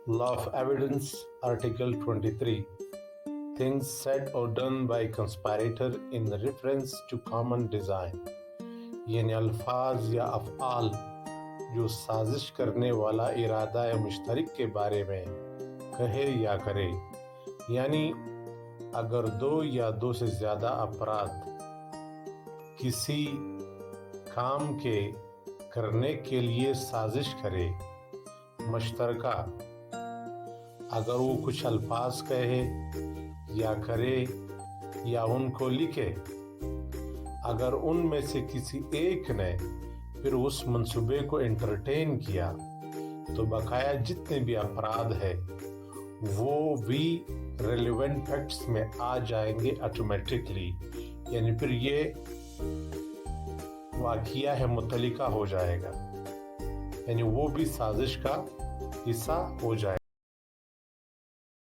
Law of Evidence, Article 23. Things said or done by conspirator in reference to common design. یعنی الفاظ یا افعال جو سازش کرنے والا ارادہ مشترک کے بارے میں کہے یا کرے. یعنی اگر دو یا دو سے زیادہ افراد کسی کام کے کرنے کے لیے سازش کرے مشترکہ، اگر وہ کچھ الفاظ کہے یا کرے یا ان کو لکھے، اگر ان میں سے کسی ایک نے پھر اس منصوبے کو انٹرٹین کیا تو بقایا جتنے بھی افراد ہیں وہ بھی ریلیونٹ فیکٹس میں آ جائیں گے آٹومیٹکلی. یعنی پھر یہ واقعہ ہے متعلقہ ہو جائے گا، یعنی وہ بھی سازش کا حصہ ہو جائے گا.